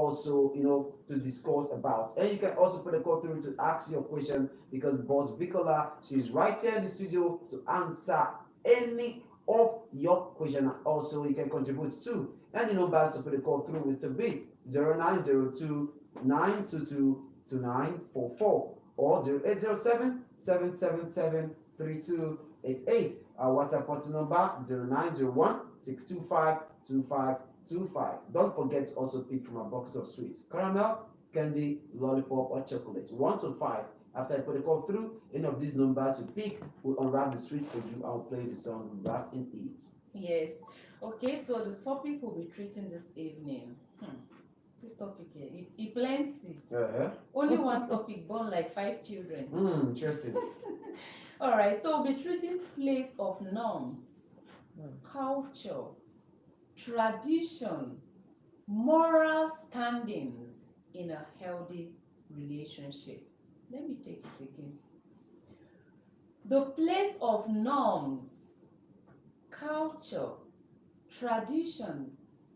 also, to discuss about. And you can also put a call through to ask your question because Boss Vicola, she's right here in the studio to answer any of your question. Also, you can contribute too. And the numbers to put a call through is to be 0902 922 2944 or 0807 777 3288. Our WhatsApp portal number 0901 625 2525. Don't forget to also pick from a box of sweets: caramel, candy, lollipop, or chocolate. 1 to 5. After I put a call through, any of these numbers you pick will unwrap the sweet for you. I'll play the song wrapped in it. Yes. Okay, so the topic we'll be treating this evening. This topic here, it plenty. Only one topic, born like 5 children. Interesting. All right, so we'll be treating place of norms, culture, tradition, moral standings in a healthy relationship. Let me take it again. The place of norms, culture, tradition,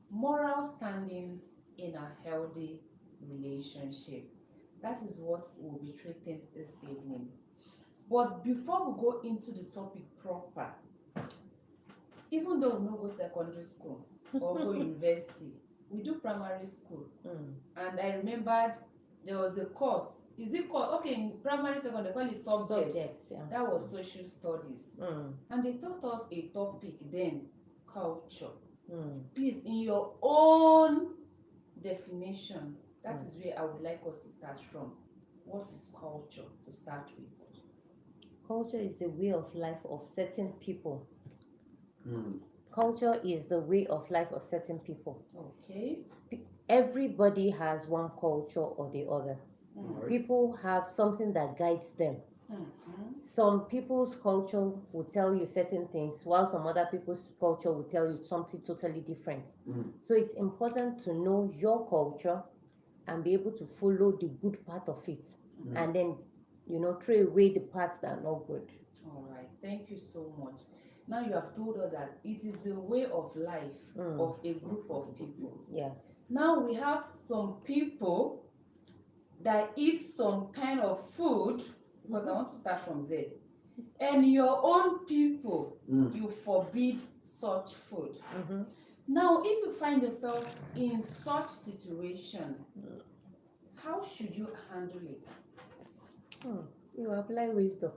moral standings in a healthy relationship. That is what we'll be treating this evening. But before we go into the topic proper, even though we don't go secondary school or go university, we do primary school. And I remembered there was a course. Is it called, okay, in primary secondary they call it subjects. Yeah. That was social studies. And they taught us a topic then, culture. Please, in your own definition, that is where I would like us to start from. What is culture to start with? Culture is the way of life of certain people. Culture is the way of life of certain people. Okay. Everybody has one culture or the other. People have something that guides them. Some people's culture will tell you certain things, while some other people's culture will tell you something totally different. So it's important to know your culture and be able to follow the good part of it, and then throw away the parts that are not good. All right, thank you so much. Now you have told us that it is the way of life of a group of people. Yeah. Now we have some people that eat some kind of food, because I want to start from there. And your own people, you forbid such food. Now, if you find yourself in such situation, how should you handle it? You apply wisdom.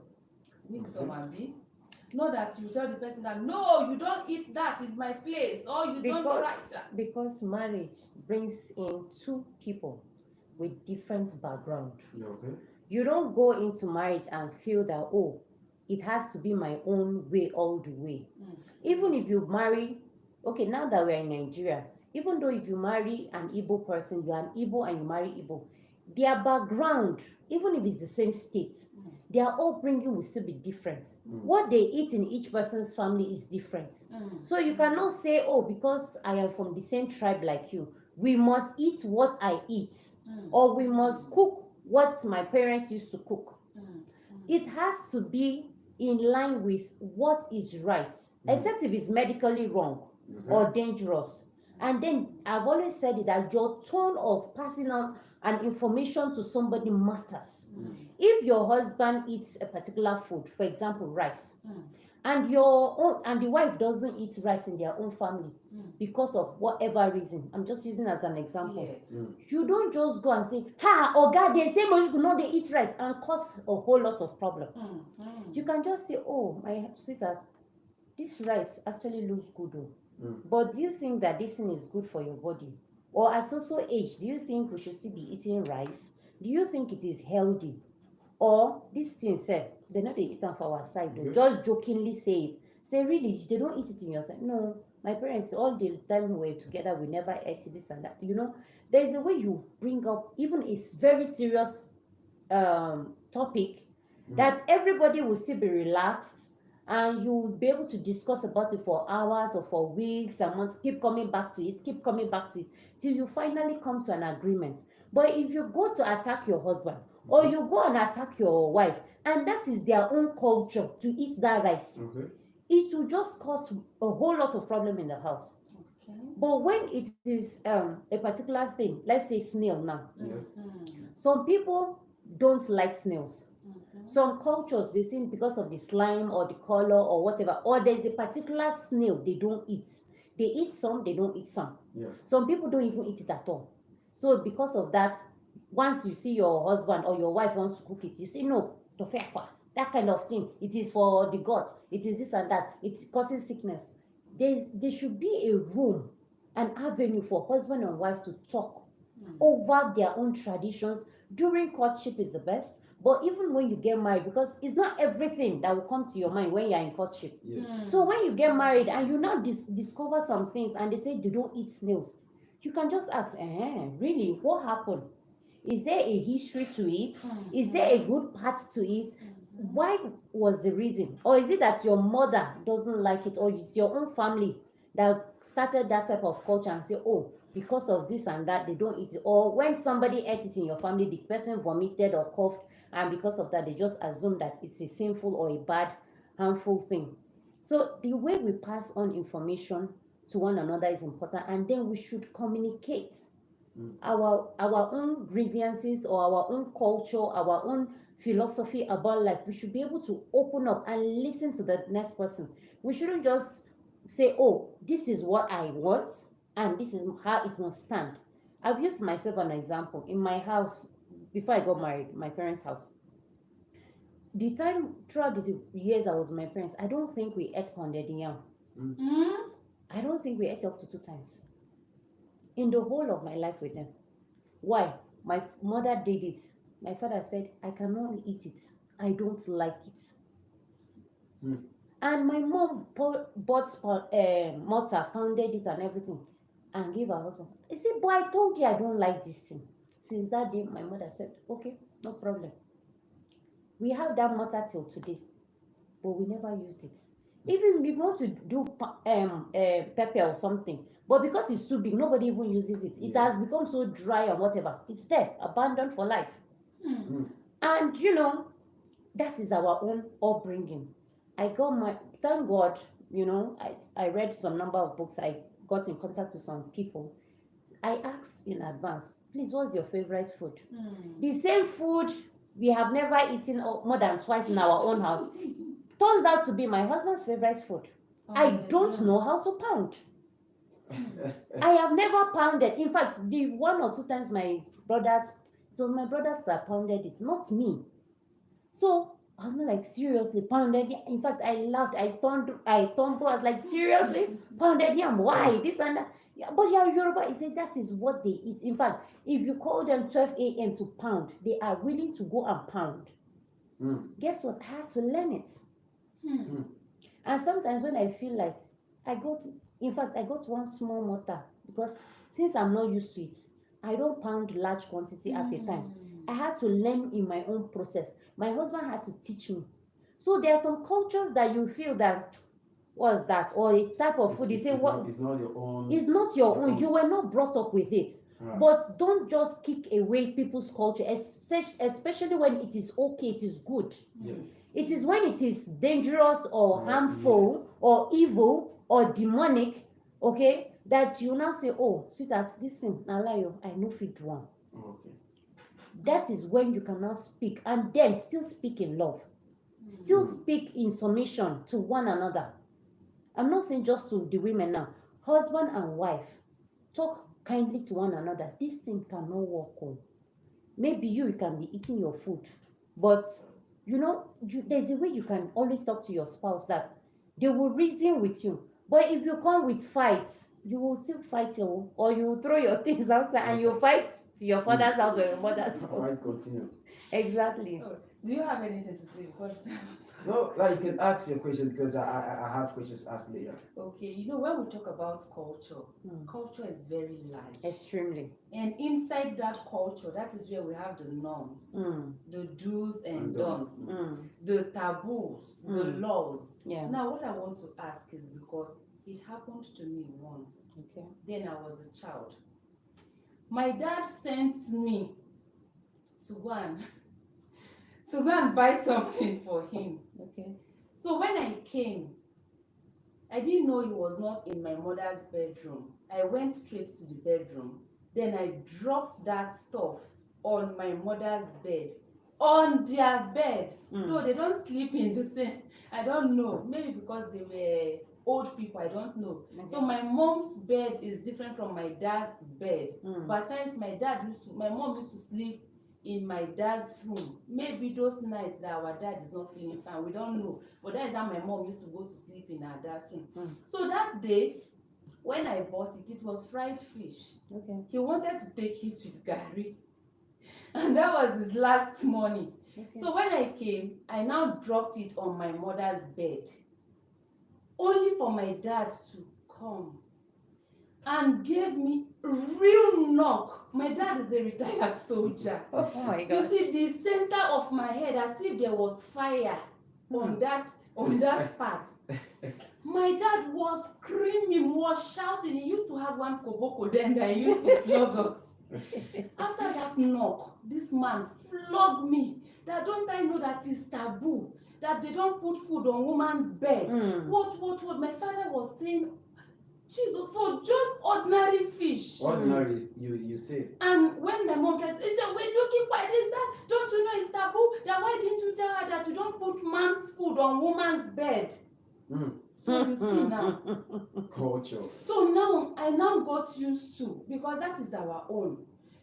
Wisdom, Abi. Not that you tell the person that, no, you don't eat that in my place, or you don't try that. Because marriage brings in two people with different background. Okay. You don't go into marriage and feel that, oh, it has to be my own way all the way. Even if you marry, okay, now that we're in Nigeria, even though if you marry an Igbo person, you're an Igbo and you marry Igbo, their background, even if it's the same state, their upbringing will still be different. What they eat in each person's family is different. So you cannot say, oh, because I am from the same tribe like you, we must eat what I eat, or we must cook what my parents used to cook. It has to be in line with what is right, except if it's medically wrong or dangerous. And then I've always said it, that your tone of passing on an information to somebody matters. If your husband eats a particular food, for example, rice, and the wife doesn't eat rice in their own family because of whatever reason, I'm just using as an example. You don't just go and say, oh God, they say most people know they eat rice, and cause a whole lot of problem. You can just say, oh, my sweetheart, this rice actually looks good though. But do you think that this thing is good for your body? Or at so age, do you think we should still be eating rice? Do you think it is healthy? Or this thing said, they know they eat them for our side. Just jokingly say it. Say, really, they don't eat it in your side. No, my parents, all the time we were together, we never ate this and that. There's a way you bring up even a very serious topic that everybody will still be relaxed, and you'll be able to discuss about it for hours or for weeks and months, keep coming back to it, till you finally come to an agreement. But if you go to attack your husband, or you go and attack your wife, and that is their own culture to eat that rice, it will just cause a whole lot of problem in the house. Okay. But when it is a particular thing, let's say snail now, Yes. some people don't like snails. Mhm. Some cultures they say because of the slime or the color or whatever, or there's a particular snail they don't eat. They eat some, they don't eat some. Yeah. Some people don't even eat it at all. So because of that, once you see your husband or your wife wants to cook it, you say no, tofekwa, that kind of thing. It is for the gods. It is this and that. It causes sickness. There should be a room, an avenue for husband and wife to talk over their own traditions. During courtship is the best, but even when you get married, because it's not everything that will come to your mind when you're in courtship. Yes. So when you get married and you now discover some things and they say they don't eat snails, you can just ask, really, what happened? Is there a history to it? Is there a good part to it? Why was the reason? Or is it that your mother doesn't like it, or it's your own family that started that type of culture and say, oh, because of this and that, they don't eat it? Or when somebody ate it in your family, the person vomited or coughed, and because of that, they just assume that it's a sinful or a bad, harmful thing. So the way we pass on information to one another is important, and then we should communicate our own grievances or our own culture, our own philosophy about life. We should be able to open up and listen to the next person. We shouldn't just say, oh, this is what I want and this is how it must stand. I've used myself an example. In my house, before I got married, my parents' house, the time throughout the years I was with my parents, I don't think we ate pounded yam. I don't think we ate up to 2 times in the whole of my life with them. Why? My mother did it. My father said, I cannot eat it. I don't like it. And my mom bought mortar, pounded it and everything, and gave her husband. He said, boy, I told you I don't like this thing. Since that day, my mother said, okay, no problem. We have that mortar till today, but we never used it. Even if we want to do pepper or something, but because it's too big, nobody even uses it. It has become so dry or whatever. It's there, abandoned for life. And that is our own upbringing. Thank God, I read some number of books. I got in contact with some people. I asked in advance, please, what's your favorite food? The same food we have never eaten more than twice in our own house turns out to be my husband's favorite food. I don't know how to pound. I have never pounded. In fact, the 1 or 2 times it was my brothers that pounded it, not me. So I was not like, seriously, pounded yam. In fact, I laughed. I tumbled. I was like, seriously, pounded yam? Why? This and that. Yeah, but Yoruba, he said that is what they eat. In fact, if you call them 12 a.m. to pound, they are willing to go and pound. Guess what? I had to learn it. And sometimes when I feel like I got one small mortar, because since I'm not used to it, I don't pound large quantity at a time. I had to learn in my own process. My husband had to teach me. So there are some cultures that you feel that, what's that? Or a type of food, you say, what? It's not your own. It's not your own. You were not brought up with it. Right. But don't just kick away people's culture, especially when it is okay, it is good. Yes. It is when it is dangerous or harmful or evil or demonic, okay, that you now say, oh, sweetheart, this thing, I know if it wrong. Okay. That is when you can now speak, and then still speak in love. Still speak in submission to one another. I'm not saying just to the women now. Husband and wife, talk kindly to one another. This thing cannot work on. Maybe you can be eating your food, but there's a way you can always talk to your spouse that they will reason with you. But if you come with fights, you will still fight, or you will throw your things outside and you fight to your father's house or your mother's house. Fight continue. Exactly. Oh, do you have anything to say? Because No, like you can ask your question, because I have questions to ask later. okay, when we talk about culture, culture is very large. Extremely. And inside that culture, that is where we have the norms, the do's and don'ts, the taboos, the laws. Yeah. Now, what I want to ask is, because it happened to me once. Okay. Then I was a child. My dad sent me to go and buy something for him. Okay. So when I came, I didn't know he was not in my mother's bedroom. I went straight to the bedroom. Then I dropped that stuff on my mother's bed, on their bed. No, they don't sleep in the same. I don't know. Maybe because they were old people. I don't know. Okay. So my mom's bed is different from my dad's bed. But at times my mom used to sleep in my dad's room. Maybe those nights that our dad is not feeling fine, we don't know. But that is how my mom used to go to sleep in her dad's room. So that day, when I bought it, it was fried fish. Okay. He wanted to take it with Gary. And that was his last money. Okay. So when I came, I now dropped it on my mother's bed. Only for my dad to come and gave me a real knock. My dad is a retired soldier. Oh my You gosh. see, the center of my head, as if there was fire on that part. My dad was screaming, was shouting. He used to have one koboko then that he used to flog us. After that knock, this man flogged me. That don't I know that is taboo? That they don't put food on woman's bed. What? My father was saying, Jesus, for just ordinary fish. Ordinary, you say. And when my mom tried to, he said, we're looking for this, that, don't you know it's taboo? That why didn't you tell her that you don't put man's food on woman's bed? So you see now. Culture. So now, I now got used to, because that is our own.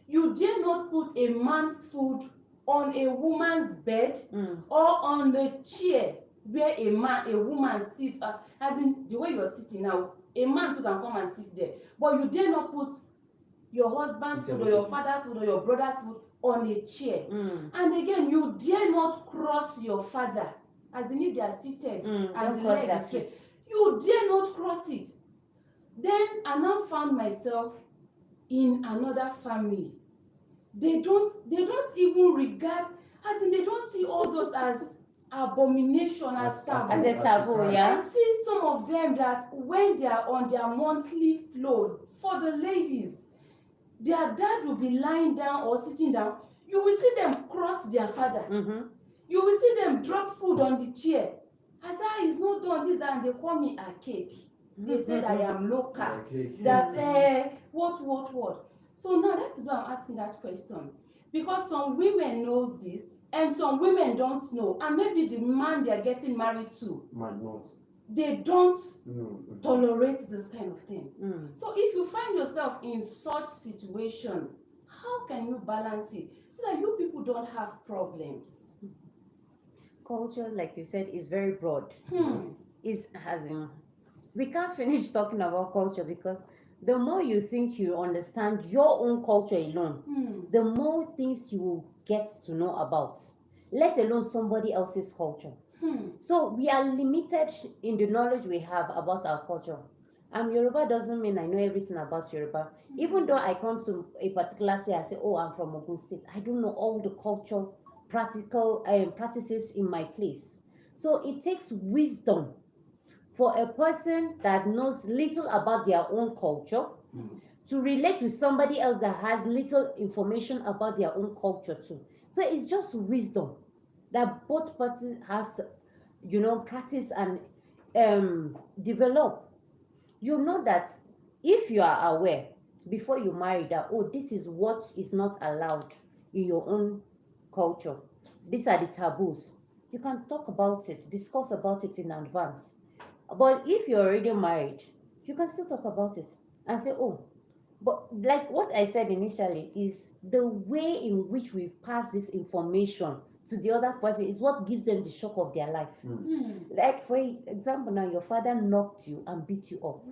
You dare not put a man's food on a woman's bed or on the chair where a woman sits. As in, the way you're sitting now, a man too can come and sit there. But you dare not put your husband's food or your father's food or your brother's food on a chair. And again, you dare not cross your father, as in if they are seated and the leg is straight. You dare not cross it. Then I now found myself in another family. They don't even regard, as in they don't see all those as abomination, as taboo. As a taboo, yeah. I see some of them that when they are on their monthly flow, for the ladies, their dad will be lying down or sitting down. You will see them cross their father. You will see them drop food on the chair. I said, he's not done this, and they call me a cake. They said I am local. That what? So now that is why I'm asking that question. Because some women knows this and some women don't know. And maybe the man they are getting married to, they don't tolerate this kind of thing. So if you find yourself in such situation, how can you balance it so that you people don't have problems? Culture, like you said, is very broad. We can't finish talking about culture, because the more you think you understand your own culture alone, the more things you will get to know about, let alone somebody else's culture. So we are limited in the knowledge we have about our culture. Yoruba doesn't mean I know everything about Yoruba. Even though I come to a particular state, I say, oh, I'm from Ogun State. I don't know all the culture, practical practices in my place. So it takes wisdom for a person that knows little about their own culture to relate with somebody else that has little information about their own culture too. So it's just wisdom that both parties has, practice and develop. You know that if you are aware before you marry that, oh, this is what is not allowed in your own culture. These are the taboos. You can talk about it, discuss about it in advance. But if you're already married, you can still talk about it and say, oh, but like what I said initially is the way in which we pass this information to the other person is what gives them the shock of their life. Like, for example, now your father knocked you and beat you up.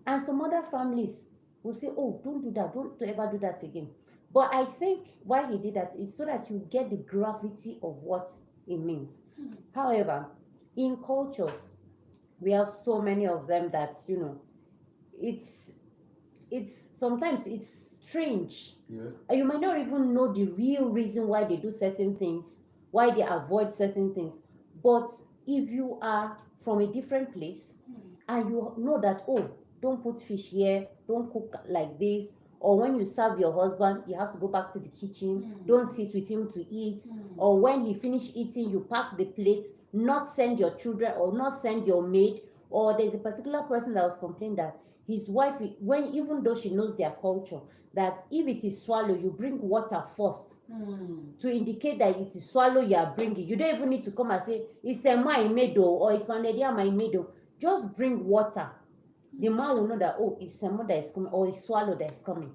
And some other families will say, oh, don't do that, don't ever do that again. But I think why he did that is so that you get the gravity of what it means. However, in cultures, we have so many of them that, it's sometimes it's strange. You might not even know the real reason why they do certain things, why they avoid certain things. But if you are from a different place and you know that, oh, don't put fish here, don't cook like this, or when you serve your husband, you have to go back to the kitchen, don't sit with him to eat, or when he finish eating, you pack the plates, not send your children or not send your maid. Or there's a particular person that was complaining that his wife, when even though she knows their culture, that if it is swallow, you bring water first to indicate that it is swallow you are bringing. You don't even need to come and say it's a my meadow or it's Pandadia my meadow. Just bring water. The man will know that, oh, it's someone that is coming or it's swallow that is coming.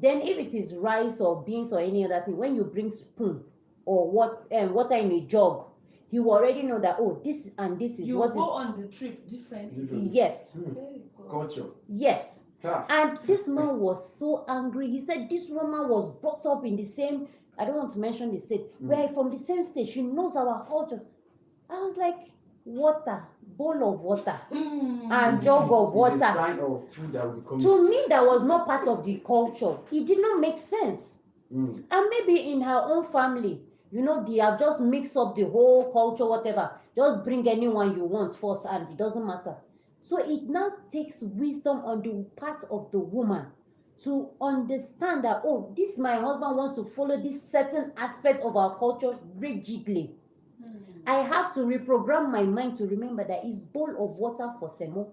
Then if it is rice or beans or any other thing, when you bring spoon or water in a jug, he will already know that, oh, this and this is You what go is. on the trip differently. Yes, Very good. Culture. yes. Ha. And this man was so angry. He said this woman was brought up in the same, I don't want to mention the state, we're from the same state. She knows our culture. I was like, water, bowl of water, and jug of It's a water. sign of food that will come. To me, that was not part of the culture. It did not make sense. Mm. And maybe in her own family, they have just mixed up the whole culture, whatever. Just bring anyone you want first, and it doesn't matter. So it now takes wisdom on the part of the woman to understand that, oh, this my husband wants to follow this certain aspect of our culture rigidly. I have to reprogram my mind to remember that it's bowl of water for semo.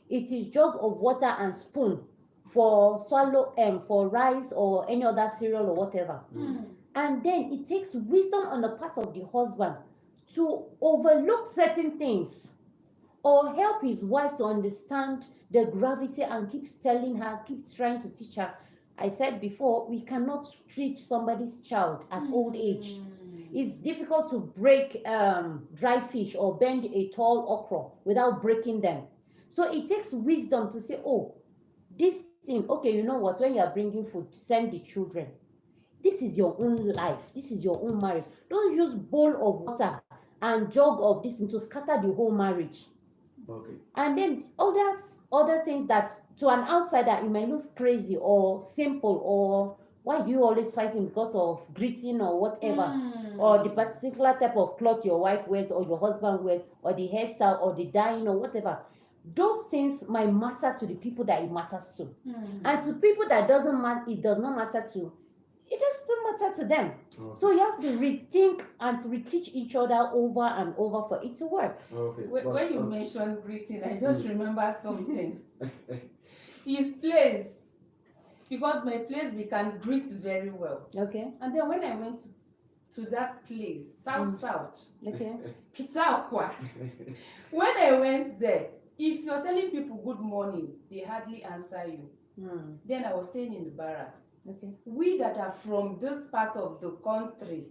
It is jug of water and spoon for swallow for rice or any other cereal or whatever. And then it takes wisdom on the part of the husband to overlook certain things or help his wife to understand the gravity and keep telling her, keep trying to teach her. I said before, we cannot treat somebody's child at old age. It's difficult to break dry fish or bend a tall okra without breaking them. So it takes wisdom to say, oh, this thing, okay, you know what, when you are bringing food, send the children. This is your own life. This is your own marriage. Don't use bowl of water and jug of this thing to scatter the whole marriage. Okay. And then other things that to an outsider it might look crazy or simple, or why do you always fighting because of greeting or whatever, or the particular type of cloth your wife wears or your husband wears, or the hairstyle or the dyeing or whatever. Those things might matter to the people that it matters to, and to people that it does not matter to, it doesn't matter to them. Okay. So you have to rethink and to reteach each other over and over for it to work. Okay. When you mentioned greeting, I just remember something. His place, because my place we can greet very well. Okay. And then when I went to that place, South, Okay. Peter Aqua, when I went there, if you're telling people good morning, they hardly answer you. Then I was staying in the barracks. Okay. We that are from this part of the country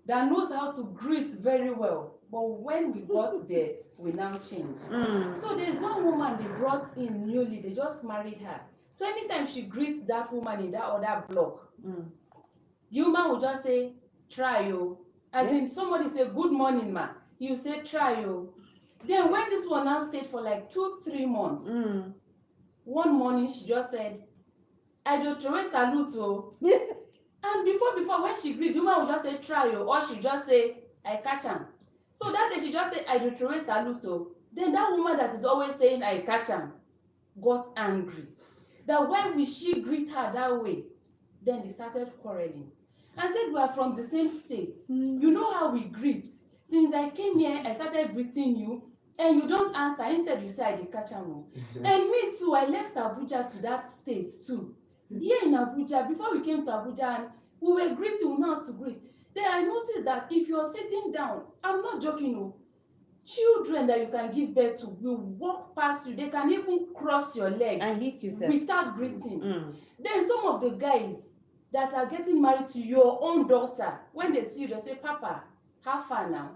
that knows how to greet very well, but when we got there, we now changed. So there's one woman they brought in newly, they just married her. So anytime she greets that woman in that other block, the woman will just say, try you. As in somebody say, good morning, ma. You say, try you. Then when this one now stayed for like 2-3 months, one morning she just said, I do throw a salute. And before when she greet, the woman will just say, try you. Or she just say, I catch him. So that day she just said, I do throw a salute. Then that woman that is always saying, I catch him, got angry. That when she greet her that way, then they started quarreling. And said, we are from the same state. You know how we greet. Since I came here, I started greeting you, and you don't answer. Instead, you say, I did catch him. And me too, I left Abuja to that state too. Here in Abuja, before we came to Abuja, and we were greeting, we know how to greet. Then I noticed that if you're sitting down, I'm not joking, children that you can give birth to will walk past you. They can even cross your leg And hit yourself without greeting. Then some of the guys that are getting married to your own daughter, when they see you, they say, Papa, how far now?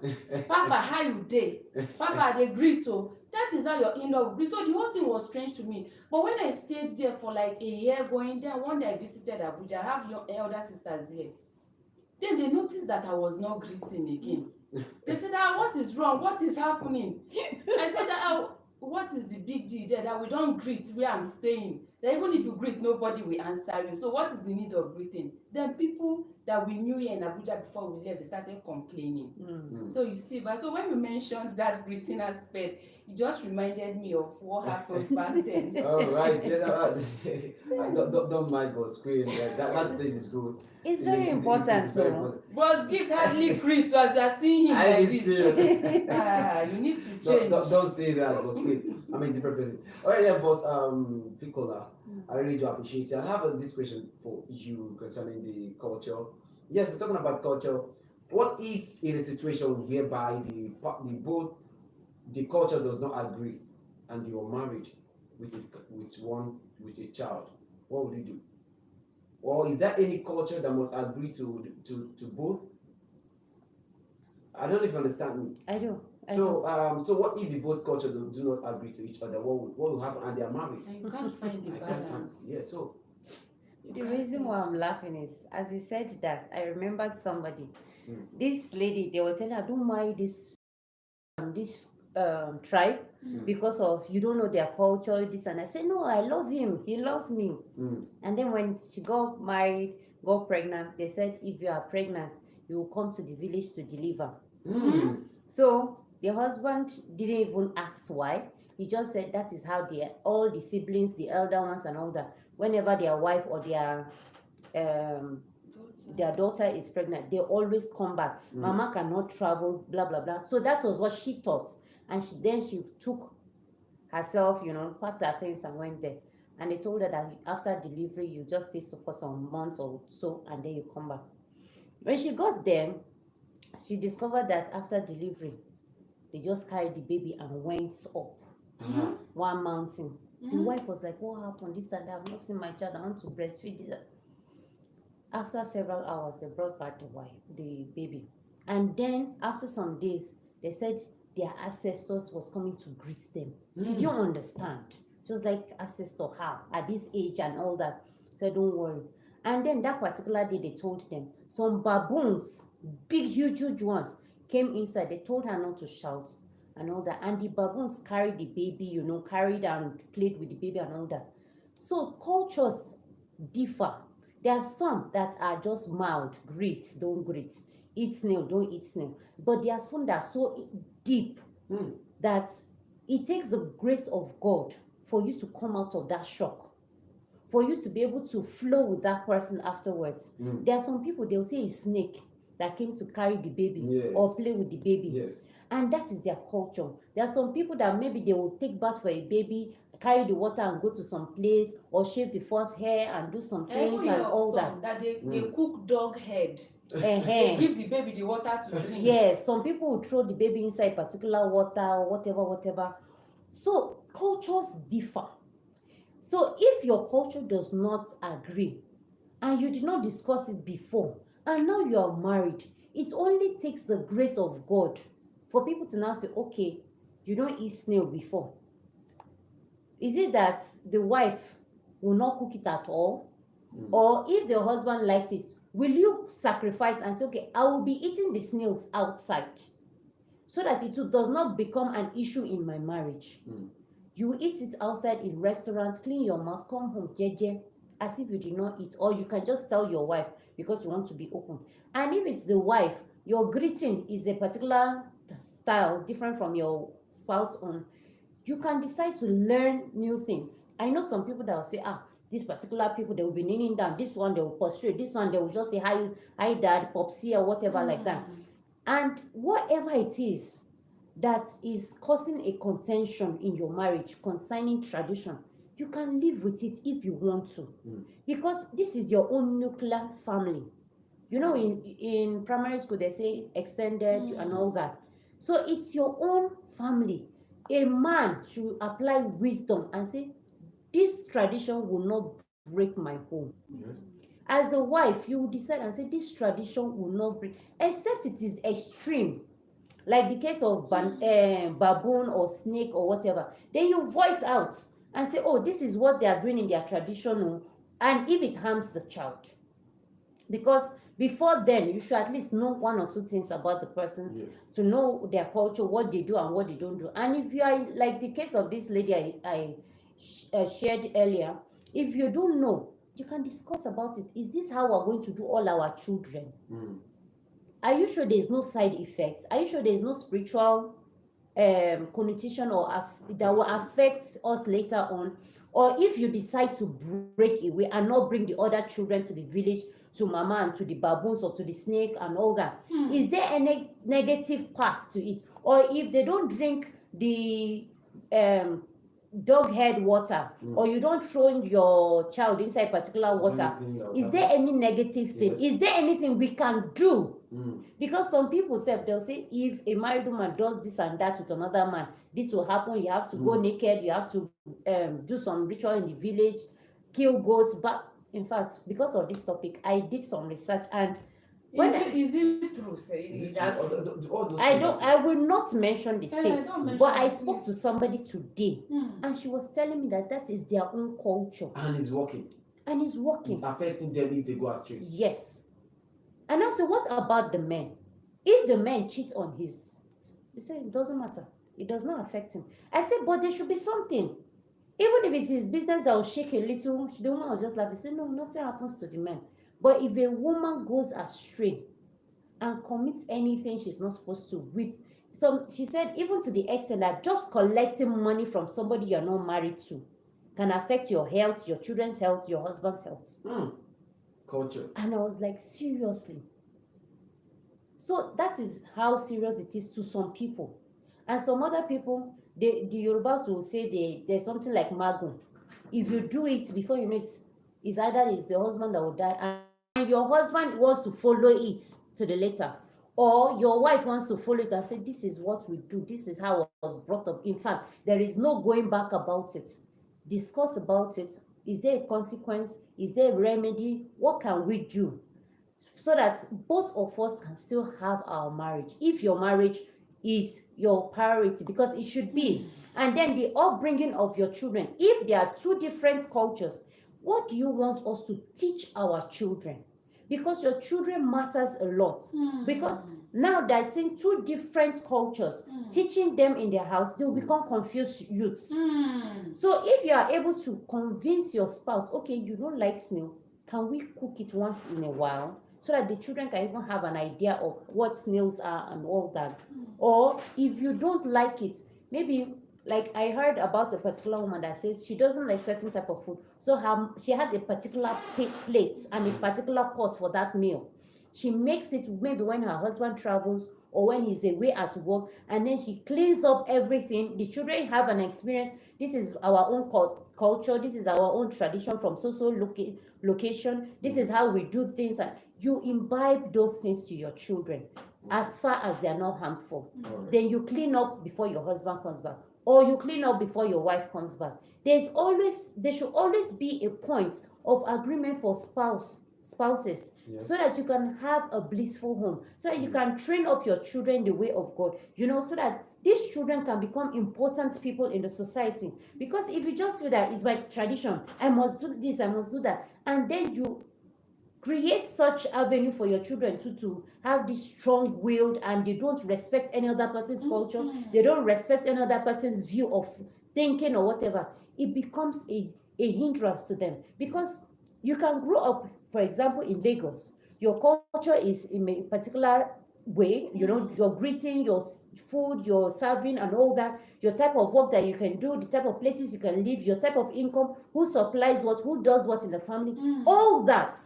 Papa, how you dey? Papa, they greet you. That is how your in-law will greet. So the whole thing was strange to me. But when I stayed there for like a year going there, one day I visited Abuja, I have your elder sisters here. Then they noticed that I was not greeting again. They said, what is wrong? What is happening? I said, what is the big deal there that we don't greet where I'm staying? That even if you greet, nobody will answer you. So what is the need of greeting? Then people that we knew here in Abuja before we left, they started complaining. Mm. So you see, but so when you mentioned that greeting aspect, it just reminded me of what happened back then. Oh, right. Yes, don't mind boss queen. That place is good. It's very important. very So important. Boss gift hardly greet as you are seeing him I like be this. serious. You need to change. Don't say that, boss queen. I'm a different person. All right, yeah, boss. Vicola, I really do appreciate it. I have this question for you concerning the culture. Yes, we're talking about culture. What if in a situation whereby the culture does not agree, and you're married with a child? What would you do? Or is there any culture that must agree to both? I don't know if you understand me. I do. So what if the both cultures do not agree to each other? What will happen? And they are married. And you can't find the I can't find. balance. Yeah. So The reason why I'm laughing is, as you said that, I remembered somebody. This lady, they were telling her, don't marry this tribe because of you don't know their culture, this, and I said, no, I love him. He loves me. And then when she got married, got pregnant, they said, if you are pregnant, you will come to the village to deliver. So the husband didn't even ask why. He just said that is how all the siblings, the elder ones and all that, whenever their wife or their daughter is pregnant, they always come back. Mama cannot travel, blah, blah, blah. So that was what she thought. And then she took herself, packed her things and went there. And they told her that after delivery, you just stay for some months or so, and then you come back. When she got there, she discovered that after delivery, they just carried the baby and went up one mountain. The wife was like, what happened? This and that. I've not seen my child. I want to breastfeed this. After several hours, they brought back the baby. And then after some days, they said their ancestors was coming to greet them. She didn't understand. She was like, ancestor, how? At this age and all that. So don't worry. And then that particular day, they told them, some baboons, big, huge ones, came inside. They told her not to shout and all that. And the baboons carried the baby, carried and played with the baby and all that. So cultures differ. There are some that are just mild, greet, don't greet. Eat snail, don't eat snail. But there are some that are so deep that it takes the grace of God for you to come out of that shock, for you to be able to flow with that person afterwards. There are some people, they'll say a snake that came to carry the baby or play with the baby. Yes. And that is their culture. There are some people that maybe they will take bath for a baby, carry the water and go to some place, or shave the first hair and do some things and all that. That they cook dog head. They give the baby the water to drink. Yes, some people will throw the baby inside particular water or whatever. So cultures differ. So if your culture does not agree and you did not discuss it before and now you are married, it only takes the grace of God for people to now say, okay, you don't eat snail before. Is it that the wife will not cook it at all? Or if the husband likes it, will you sacrifice and say, okay, I will be eating the snails outside so that it does not become an issue in my marriage? You eat it outside in restaurants, clean your mouth, come home, jeje, as if you did not eat. Or you can just tell your wife because you want to be open. And if it's the wife, your greeting is a particular style different from your spouse own, you can decide to learn new things. I know some people that will say, these particular people, they will be kneeling down. This one, they will prostrate. This one, they will just say, hi dad, popsy, or whatever like that. And whatever it is that is causing a contention in your marriage concerning tradition, you can live with it if you want to. Because this is your own nuclear family. In primary school, they say extended and all that. So it's your own family. A man should apply wisdom and say, this tradition will not break my home. As a wife, you will decide and say, this tradition will not break, except it is extreme. Like the case of baboon or snake or whatever. Then you voice out and say, oh, this is what they are doing in their tradition. And if it harms the child. Because before then, you should at least know one or two things about the person, to know their culture, what they do and what they don't do. And if you are like the case of this lady I shared earlier, if you don't know You can discuss about it. Is this how we're going to do all our children? Mm. Are you sure there's no side effects? Are you sure there's no spiritual connotation or that will affect us later on? Or if you decide to break away and not bring the other children to the village, to mama and to the baboons or to the snake and all that, is there any negative part to it? Or if they don't drink the dog head water, or you don't throw in your child inside particular water, is there any negative thing? Yes. Is there anything we can do? Mm. Because some people say, they'll say, if a married woman does this and that with another man, this will happen. You have to go naked, you have to do some ritual in the village, kill goats. But in fact, because of this topic, I did some research, and when Is it true? Say that All those I things don't, are I will not mention the states, don't mention but I the spoke to states. somebody today, and she was telling me that that is their own culture, true. And it's working. and it's working. It's affecting them if they go astray. Yes. And I said, what about the men? If the man cheats on his, he said it doesn't matter. It does not affect him. I said, but there should be something. Even if it's his business that will shake a little, the woman will just laugh. He said, no, nothing happens to the man. But if a woman goes astray and commits anything she's not supposed to, with some, she said, even to the extent that just collecting money from somebody you're not married to can affect your health, your children's health, your husband's health. Culture. And I was like, seriously? So that is how serious it is to some people. And some other people, the Yorubas will say there's something like magun. If you do it before you know it, it's either it's the husband that will die, and your husband wants to follow it to the later, or your wife wants to follow it and say, this is what we do, this is how I was brought up. In fact, there is no going back about it. Discuss about it. Is there a consequence? Is there a remedy? What can we do so that both of us can still have our marriage, if your marriage is your priority, because it should be. And then the upbringing of your children, if there are two different cultures, what do you want us to teach our children? Because your children matters a lot. Because now they're seeing two different cultures, teaching them in their house, they'll become confused youths. So if you are able to convince your spouse, okay, you don't like snail, can we cook it once in a while, so that the children can even have an idea of what snails are and all that. Or if you don't like it, maybe, like I heard about a particular woman that says she doesn't like certain type of food, so she has a particular plate and a particular pot for that meal. She makes it maybe when her husband travels or when he's away at work, and then she cleans up everything. The children have an experience. This is our own culture, this is our own tradition from location, this is how we do things. And you imbibe those things to your children as far as they are not harmful. Then you clean up before your husband comes back, or you clean up before your wife comes back. There should always be a point of agreement for spouses, so that you can have a blissful home, so that you can train up your children the way of God, so that these children can become important people in the society. Because if you just feel that it's my tradition, I must do this, I must do that, and then you create such avenue for your children to have this strong-willed, and they don't respect any other person's culture, they don't respect any other person's view of thinking or whatever, it becomes a hindrance to them. Because you can grow up, for example, in Lagos, your culture is in a particular way, your greeting, your food, your serving and all that, your type of work that you can do, the type of places you can live, your type of income, who supplies what, who does what in the family, all that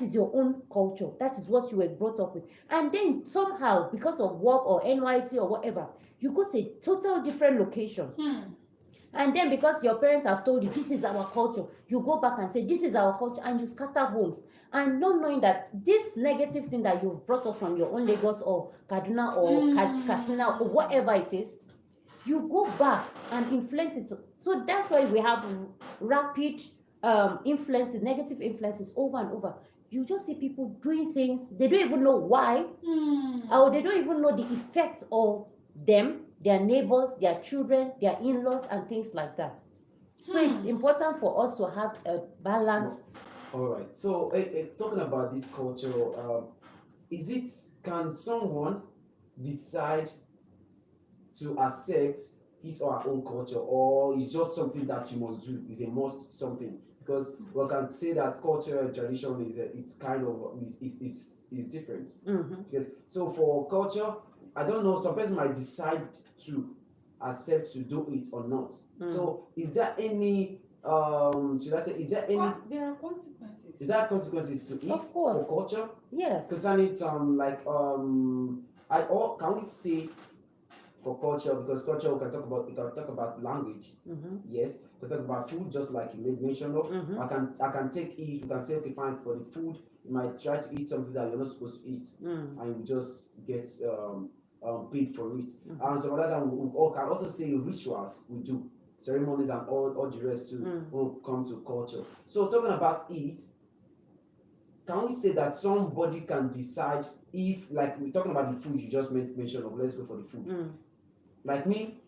is your own culture. That is what you were brought up with. And then somehow, because of work or NYC or whatever, you go to a total different location. And then because your parents have told you, this is our culture, you go back and say, this is our culture, and you scatter homes. And not knowing that this negative thing that you've brought up from your own Lagos or Kaduna or Katsina or whatever it is, you go back and influence it. So that's why we have rapid influences, negative influences over and over. You just see people doing things, they don't even know why, or they don't even know the effects of them, their neighbors, their children, their in-laws, and things like that. So it's important for us to have a balanced. All right. So talking about this culture, can someone decide to accept his or her own culture, or is just something that you must do, is a must something? because we can say that culture and tradition is it's kind of is different. Okay. So for culture, I don't know. Some person might decide to accept to do it or not. So is there any should I say is there any there are consequences. is there consequences to it Of course. for culture? Yes. Concerning some like or can we say for culture, because culture we can talk about language. Yes, we can talk about food, just like you made mention of. I can take it. You can say, okay, fine, for the food you might try to eat something that you're not supposed to eat, and you just get paid for it. And some other time we all can also say rituals we do, ceremonies and all the rest too will come to culture. So talking about it, can we say that somebody can decide if, like we're talking about the food you just mentioned of, let's go for the food. Like me,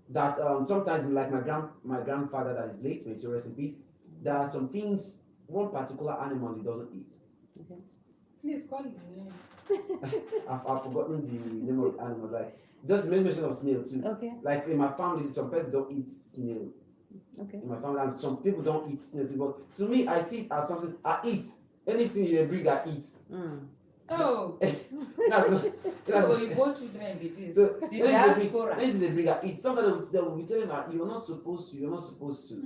that sometimes like my grandfather that is late, may he rest in peace. There are some things, one particular animal he doesn't eat. Okay. Please call it the name. I've forgotten the name of the animal. Like just mention of snail too. Okay. Like in my family, some people don't eat snail. Okay. In my family, and some people don't eat snails. But to me, I see it as something I eat. Anything they bring, I eat. Oh, That's not. so you both children with this. So The diaspora. anything they bring, I eat. Sometimes they will be telling me you're not supposed to. You're not supposed to.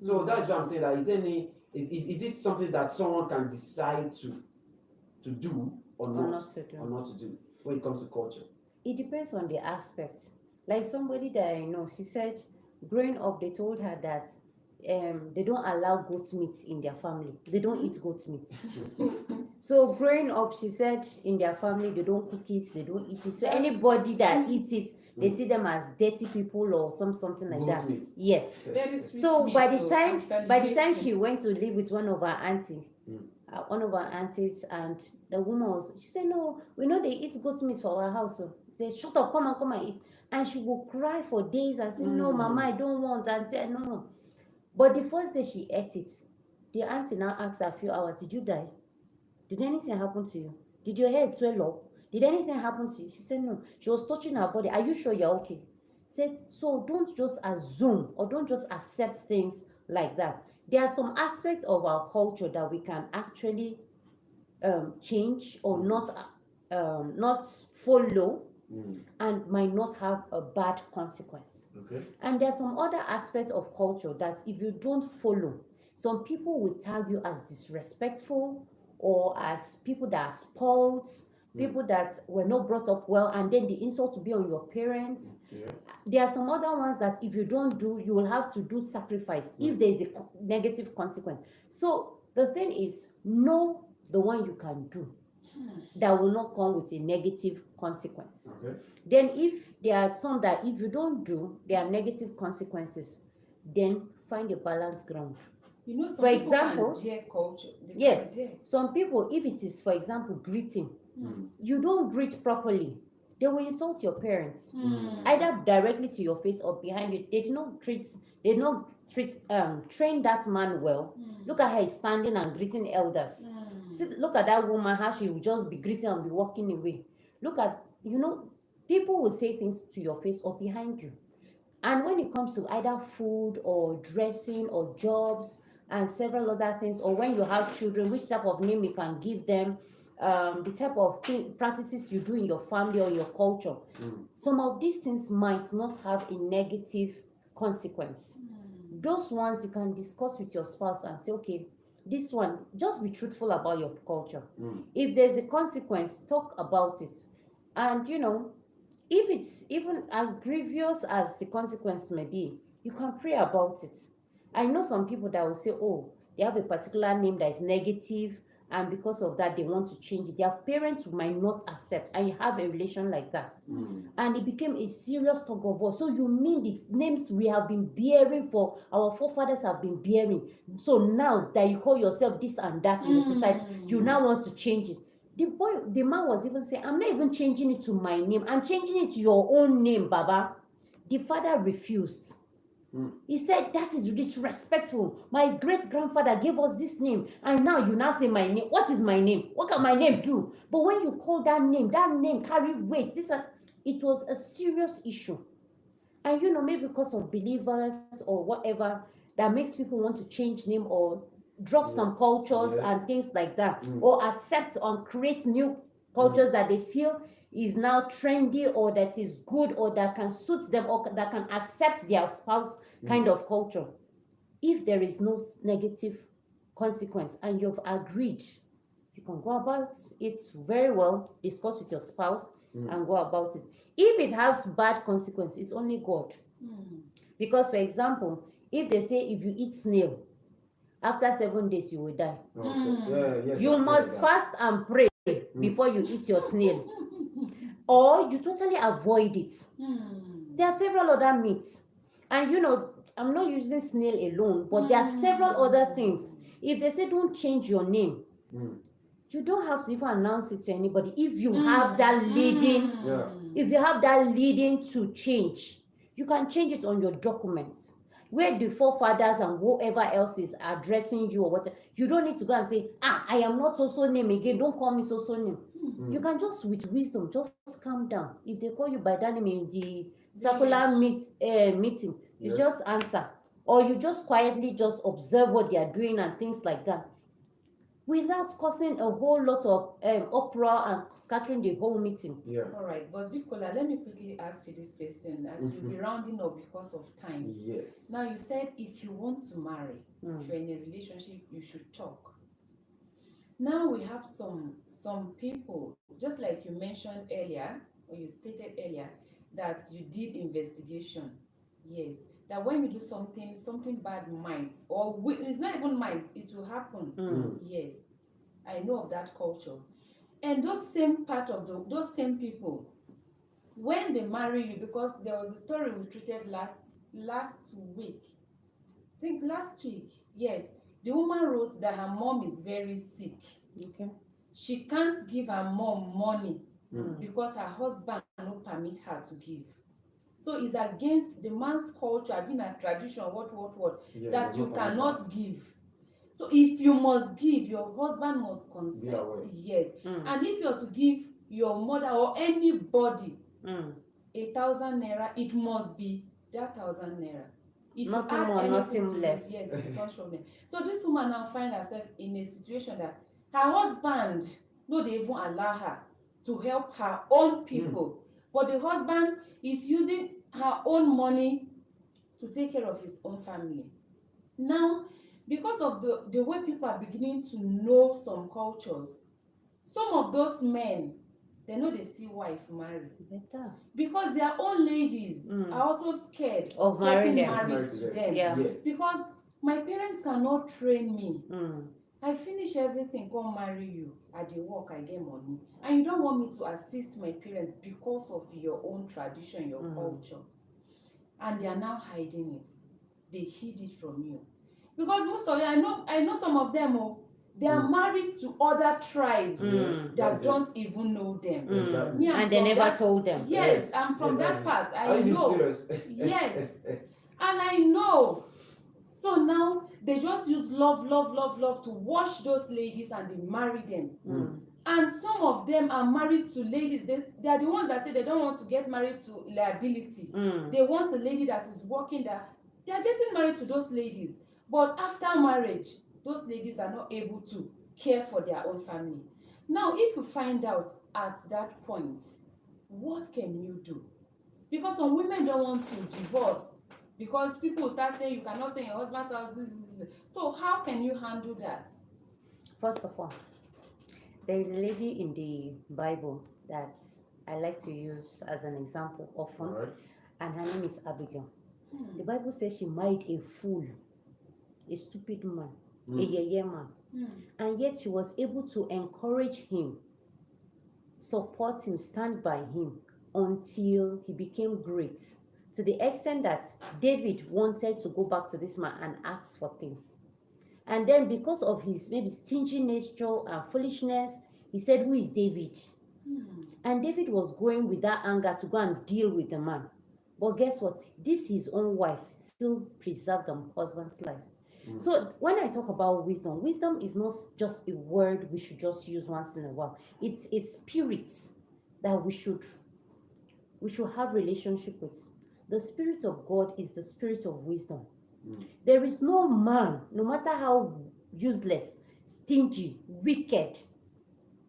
So that's what I'm saying. That is any is it something that someone can decide to do or not to do when it comes to culture? It depends on the aspect. Like somebody that I know, she said growing up they told her that they don't allow goat meat in their family. They don't eat goat meat. So growing up, she said in their family they don't cook it, they don't eat it. So anybody that eats it, they see them as dirty people or something like Goat that. meat. Yes. Very sweet So meat, by the I'm time she went to live with one of her aunties, and the woman she said, no, we know they eat goat meat for our house. So she said, shut up, come and eat. And she will cry for days and say, no, mama, I don't want. And say, no. But the first day she ate it, the auntie now asked her a few hours, did you die? Did anything happen to you? Did your head swell up? Did anything happen to you? She said no. She was touching her body. Are you sure you're okay? Said, so don't just assume or don't just accept things like that. There are some aspects of our culture that we can actually change or not follow and might not have a bad consequence. Okay. And there are some other aspects of culture that if you don't follow, some people will tag you as disrespectful or as people that are spoiled, people that were not brought up well, and then the insult to be on your parents. Yeah. There are some other ones that if you don't do, you will have to do sacrifice if there is a negative consequence. So the thing is, know the one you can do that will not come with a negative consequence. Okay. Then if there are some that if you don't do, there are negative consequences, then find a balanced ground. You know, some For people example, can dare culture. They yes, can dare. some people, if it is, for example, greeting, you don't greet properly, they will insult your parents, either directly to your face or behind you. They did not train that man well. Look at her he's standing and greeting elders. See, look at that woman, how she will just be greeting and be walking away. Look at, people will say things to your face or behind you. And when it comes to either food or dressing or jobs and several other things, or when you have children, which type of name you can give them, the type of practices you do in your family or your culture, some of these things might not have a negative consequence. Those ones you can discuss with your spouse and say, okay, this one, just be truthful about your culture. If there's a consequence, talk about it. And if it's even as grievous as the consequence may be, you can pray about it. I know some people that will say, oh, they have a particular name that is negative, and because of that, they want to change it. Their parents might not accept, and you have a relation like that. And it became a serious tug of war. So you mean the names we have been bearing for, our forefathers have been bearing. So now that you call yourself this and that in the society, you now want to change it. The man was even saying, I'm not even changing it to my name. I'm changing it to your own name, Baba. The father refused. He said, that is disrespectful. My great-grandfather gave us this name, and now you now say my name. What is my name? What can my name do? But when you call that name carry weight. It was a serious issue. And maybe because of believers or whatever, that makes people want to change name or drop some cultures Yes. and things like that, Mm. or accept or create new cultures that they feel is now trendy or that is good or that can suit them or that can accept their spouse kind of culture. If there is no negative consequence and you've agreed, you can go about it very well, discuss with your spouse and go about it. If it has bad consequences, it's only God. Because, for example, if they say if you eat snail, after 7 days you will die. You must fast and pray before you eat your snail. Or you totally avoid it. There are several other meats. And I'm not using snail alone, but there are several other things. If they say don't change your name, you don't have to even announce it to anybody. If you have that leading, if you have that leading to change, you can change it on your documents. Where the forefathers and whoever else is addressing you or whatever, you don't need to go and say, I am not so name again, don't call me so name. You can just, with wisdom, just calm down. If they call you by that name in the circular meeting, you just answer. Or you just quietly just observe what they are doing and things like that, without causing a whole lot of uproar and scattering the whole meeting. All right, but Vicola, let me quickly ask you this question as we'll be rounding up because of time. Yes. Now, you said if you want to marry, if you're in a relationship, you should talk. Now we have some people, just like you mentioned earlier, or you stated earlier, that you did investigation. Yes, that when you do something bad might, or it's not even might, it will happen. Yes, I know of that culture. And those same people, when they marry you, because there was a story we treated last week, I think last week, yes, the woman wrote that her mom is very sick. Okay. She can't give her mom money because her husband no permit her to give. So it's against the man's culture, being a tradition, what, that you cannot give. So if you must give, your husband must consent. Yes. And if you're to give your mother or anybody 1,000 naira, it must be that 1,000 naira. If nothing you add more, anything nothing to less. It, yes, it becomes problem. So this woman now find herself in a situation that her husband, no, they even allow her to help her own people. But the husband is using her own money to take care of his own family. Now, because of the way people are beginning to know some cultures, some of those men, they know they see wife marry. Better. Because their own ladies are also scared of getting marrying married to them. Yes. Because my parents cannot train me. I finish everything, come marry you. I dey work, I get money. And you don't want me to assist my parents because of your own tradition, your culture. And they are now hiding it. They hid it from you. Because most of them, I know some of them, they are married to other tribes that don't even know them. Exactly. And they never told them. Yes, I'm from that part. I know. Serious? Yes. And I know. So now they just use love to wash those ladies and they marry them. And some of them are married to ladies. They are the ones that say they don't want to get married to liability. They want a lady that is working there. They are getting married to those ladies. But after marriage, those ladies are not able to care for their own family. Now, if you find out at that point, what can you do? Because some women don't want to divorce because people start saying you cannot stay in your husband's house. So how can you handle that? First of all, there is a lady in the Bible that I like to use as an example often, and her name is Abigail. The Bible says she married a fool, a stupid man, a yeye man, and yet she was able to encourage him, support him, stand by him until he became great, to the extent that David wanted to go back to this man and ask for things. And then because of his maybe stingy nature and foolishness, he said, who is David? And David was going with that anger to go and deal with the man. But guess what? This his own wife still preserved the husband's life. So when I talk about wisdom, wisdom is not just a word we should just use once in a while. It's spirit that we should have relationship with. The spirit of God is the spirit of wisdom. There is no man, no matter how useless, stingy, wicked,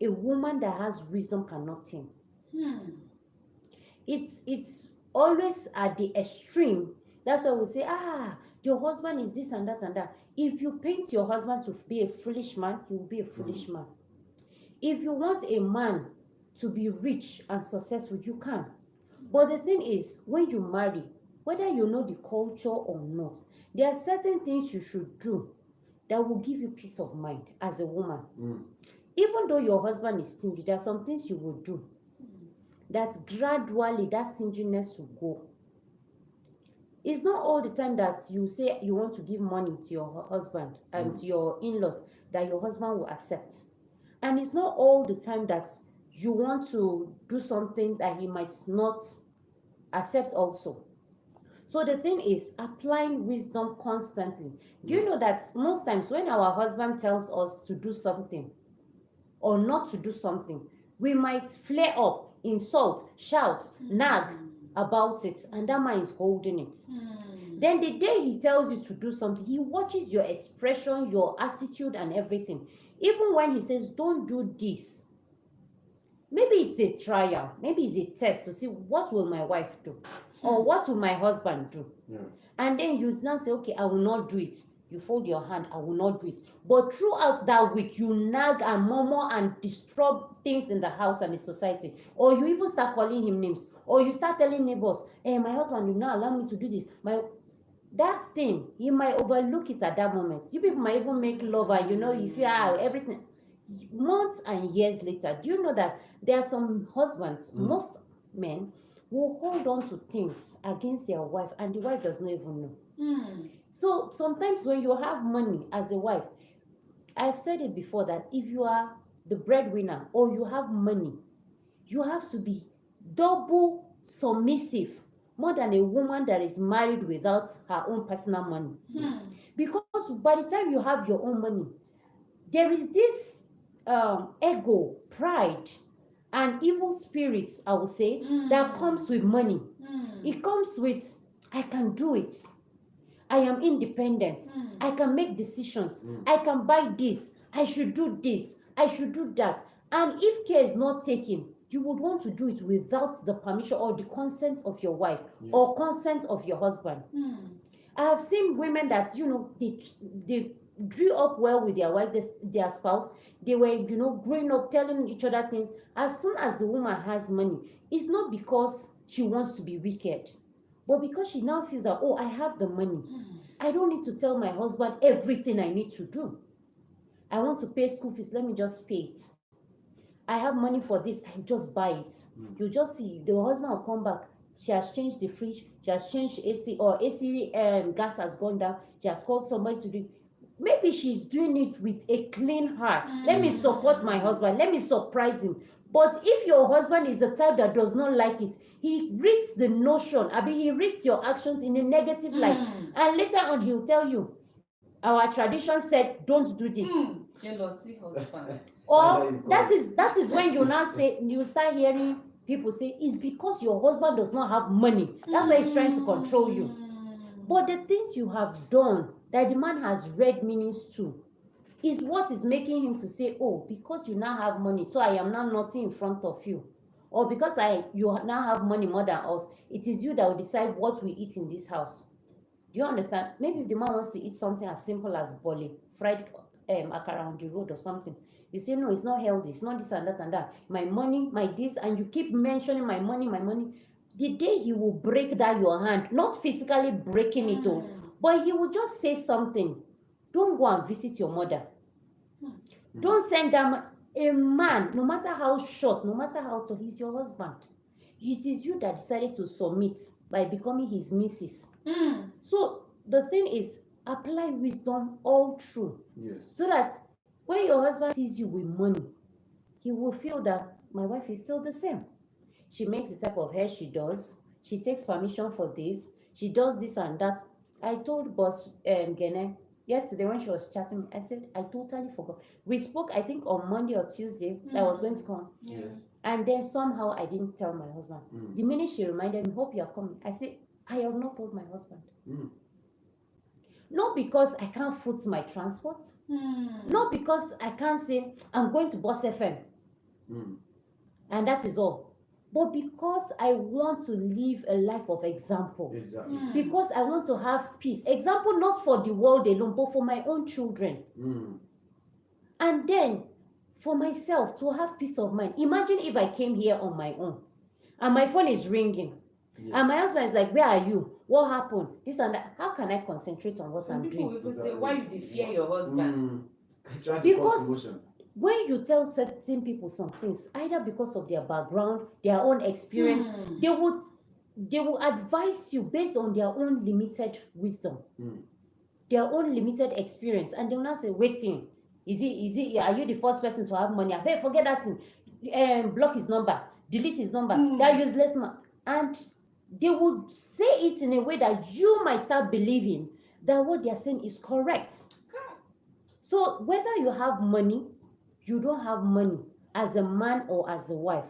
a woman that has wisdom cannot tame. It's always at the extreme. That's why we say, your husband is this and that and that. If you paint your husband to be a foolish man, he will be a foolish man. If you want a man to be rich and successful, you can. But the thing is, when you marry, whether you know the culture or not, there are certain things you should do that will give you peace of mind as a woman. Even though your husband is stingy, there are some things you will do that gradually that stinginess will go. It's not all the time that you say you want to give money to your husband and to your in-laws that your husband will accept. And it's not all the time that you want to do something that he might not accept also. So the thing is applying wisdom constantly. Do you know that most times when our husband tells us to do something or not to do something, we might flare up, insult, shout, nag about it, and that man is holding it. Then the day he tells you to do something, he watches your expression, your attitude, and everything. Even when he says, don't do this, maybe it's a trial, maybe it's a test to see what will my wife do or what will my husband do. And then you now say, okay, I will not do it. You fold your hand, I will not do it. But throughout that week, you nag and murmur and disturb things in the house and the society. Or you even start calling him names. Or you start telling neighbors, hey, my husband will not allow me to do this. That thing, he might overlook it at that moment. You people might even make love and you feel everything. Months and years later, do you know that there are some husbands, most men, will hold on to things against their wife and the wife does not even know. So sometimes when you have money as a wife, I've said it before that if you are the breadwinner or you have money, you have to be double submissive more than a woman that is married without her own personal money. Because by the time you have your own money, there is this ego, pride, and evil spirits, I would say, that comes with money. It comes with, I can do it. I am independent. I can make decisions. I can buy this. I should do this. I should do that. And if care is not taken, you would want to do it without the permission or the consent of your wife or consent of your husband. I have seen women that, they grew up well with their wives, their spouse. They were, growing up telling each other things. As soon as the woman has money, it's not because she wants to be wicked, but because she now feels that, I have the money. I don't need to tell my husband everything I need to do. I want to pay school fees, let me just pay it. I have money for this, I just buy it. You just see, the husband will come back. She has changed the fridge, she has changed AC, or AC gas has gone down. She has called somebody to do it. Maybe she's doing it with a clean heart. Let me support my husband. Let me surprise him. But if your husband is the type that does not like it, he reads the notion, he reads your actions in a negative light. And later on, he'll tell you, our tradition said, don't do this. Jealousy husband. Or that is when you now say, you start hearing people say, it's because your husband does not have money. That's why he's trying to control you. But the things you have done that the man has read meanings to is what is making him to say, because you now have money, so I am now nothing in front of you. Or because you now have money more than us, it is you that will decide what we eat in this house. Do you understand? Maybe if the man wants to eat something as simple as bole, fried akara on the road or something, you say, no, it's not healthy, it's not this and that and that. My money, my this, and you keep mentioning my money, my money. The day he will break that your hand, not physically breaking it, but he will just say something. Don't go and visit your mother. Don't send them. A man, no matter how short, no matter how tall, he's your husband. It is you that decided to submit by becoming his missus. So the thing is, apply wisdom all through. So that when your husband sees you with money, he will feel that my wife is still the same. She makes the type of hair she does. She takes permission for this. She does this and that. I told boss Gene yesterday when she was chatting, I said, I totally forgot. We spoke, I think, on Monday or Tuesday that I was going to come. And then somehow I didn't tell my husband. The minute she reminded me, hope you are coming, I said, I have not told my husband. Not because I can't foot my transport, not because I can't say I'm going to Boss FM, and that is all, but because I want to live a life of example. Exactly. Because I want to have peace. Example not for the world alone, but for my own children. And then for myself to have peace of mind. Imagine if I came here on my own and my phone is ringing. Yes. And my husband is like, where are you? What happened? This and that. How can I concentrate on what Some I'm people doing? will say, why you dey fear your husband? Trying to Because- cause emotion. When you tell certain people some things, either because of their background, their own experience, they will advise you based on their own limited wisdom, their own limited experience, and they will not say, waiting. Is it? Are you the first person to have money? Hey, forget that thing. Block his number, delete his number. That useless man. And they would say it in a way that you might start believing that what they are saying is correct. So whether you have money, you don't have money, as a man or as a wife,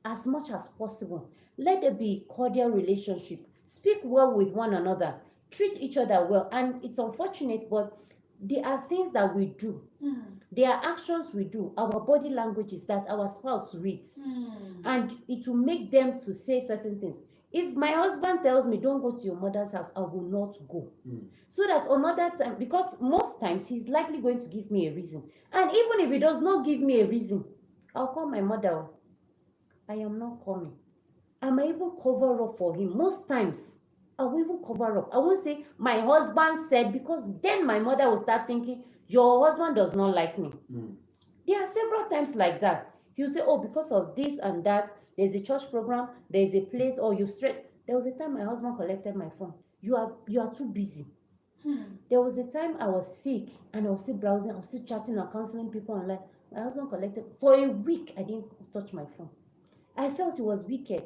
as much as possible, let there be cordial relationship. Speak well with one another. Treat each other well. And it's unfortunate, but there are things that we do. There are actions we do. Our body language is that our spouse reads. And it will make them to say certain things. If my husband tells me, don't go to your mother's house, I will not go. So that another time, because most times he's likely going to give me a reason. And even if he does not give me a reason, I'll call my mother. I am not coming. I might even cover up for him. Most times, I will even cover up. I won't say, my husband said, because then my mother will start thinking, your husband does not like me. There are several times like that. He'll say, oh, because of this and that, there's a church program, there's a place, or you've straight. There was a time my husband collected my phone. You are too busy. There was a time I was sick and I was still browsing, I was still chatting and counseling people online. My husband collected. For a week, I didn't touch my phone. I felt it was wicked.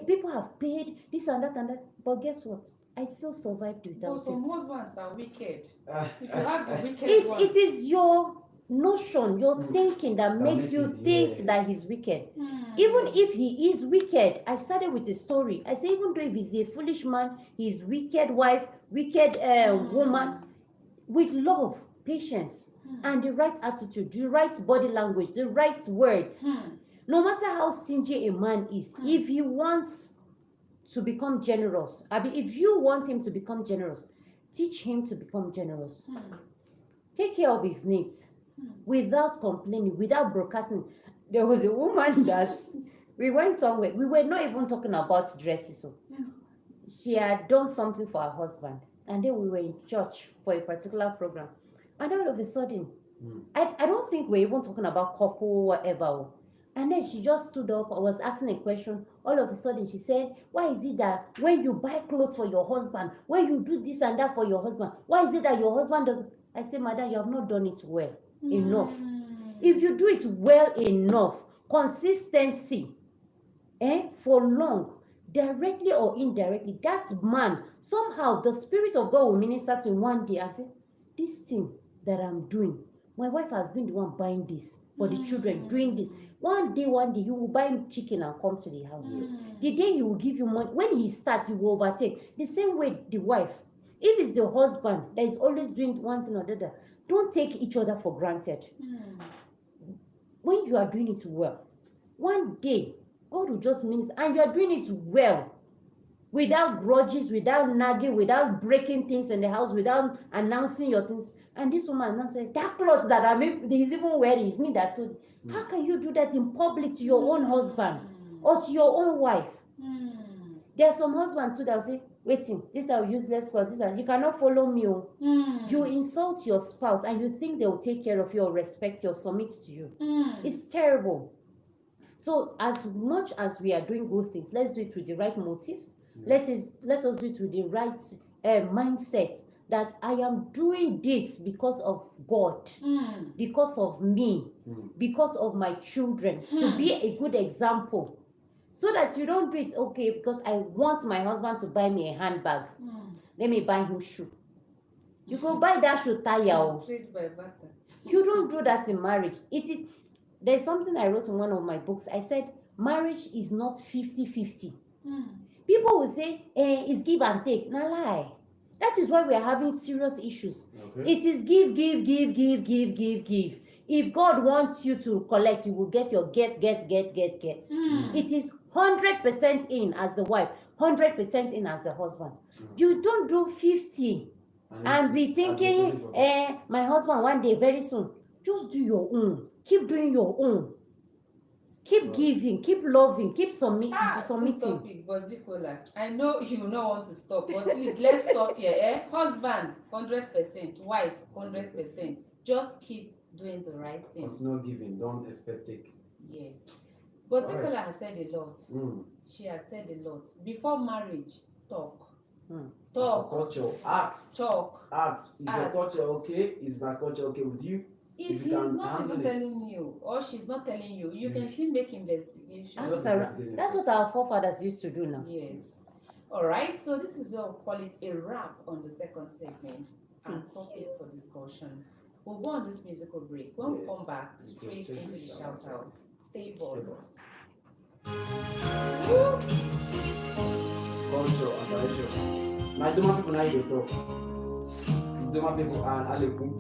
People have paid this and that, but guess what? I still survived without But some it. husbands are wicked. If you have the wicked one. It is your notion, your thinking that makes you think yes. that he's wicked. Even if he is wicked, I started with a story. I say, even though if he's a foolish man, he's wicked wife, wicked woman, with love, patience, and the right attitude, the right body language, the right words. No matter how stingy a man is, if he wants to become generous, if you want him to become generous, teach him to become generous. Take care of his needs without complaining, without broadcasting. There was a woman that we went somewhere. We were not even talking about dresses. So she had done something for her husband, and then we were in church for a particular program. And all of a sudden, I don't think we're even talking about couple, whatever. And then she just stood up. I was asking a question. All of a sudden, she said, why is it that when you buy clothes for your husband, when you do this and that for your husband, why is it that your husband doesn't? I said, madam, you have not done it well enough. If you do it well enough, consistency, for long, directly or indirectly, that man, somehow the Spirit of God will minister to him one day and say, this thing that I'm doing, my wife has been the one buying this for the children, doing this. One day, you will buy him chicken and come to the house. The day he will give you money, when he starts, he will overtake. The same way the wife. If it's the husband that is always doing one thing or the other, don't take each other for granted. When you are doing it well, one day, God will just minister, and you are doing it well, without grudges, without nagging, without breaking things in the house, without announcing your things. And this woman now said, that clothes that he's even wearing is me that sold. How can you do that in public to your own husband or to your own wife? There are some husbands too that will say, waiting, this are useless for this, and you cannot follow me. You insult your spouse and you think they will take care of you or respect you or submit to you. It's terrible. So as much as we are doing good things, let's do it with the right motives. Let us do it with the right mindset, that I am doing this because of God, because of me, because of my children, to be a good example. So that you don't do it, okay, because I want my husband to buy me a handbag. Let me buy him shoe. You go buy that shoe tire. You don't do that in marriage. There's something I wrote in one of my books. I said, marriage is not 50-50. People will say, it's give and take. No lie. That is why we are having serious issues. Okay. It is give. If God wants you to collect, you will get your get. It is 100% in as the wife, 100% in as the husband. You don't do 50 and be thinking, my husband one day, very soon. Just do your own. Keep doing your own. Keep giving, keep loving, keep submitting. This topic was Vicola. I know you will not want to stop, but please let's stop here. Husband, 100%. Wife, 100%. Just keep doing the right thing. It's not giving. Don't expect take. Yes. But Right. Vicola has said a lot. She has said a lot. Before marriage, talk. Talk. Culture. Ask. Talk. Ask. Is your Ask. culture okay? Is my culture okay with you? If you he's can not handle even it. telling you or she's not telling you, you can still make investigation. Just That's what our forefathers used to do now. Yes. All right. So this is what we call it a wrap on the second segment and topic for discussion. We'll go on this musical break. When we come back, straight into the shout out. Stay bored. Culture and tradition. My Doma people now you dey talk. Doma people and Alekum.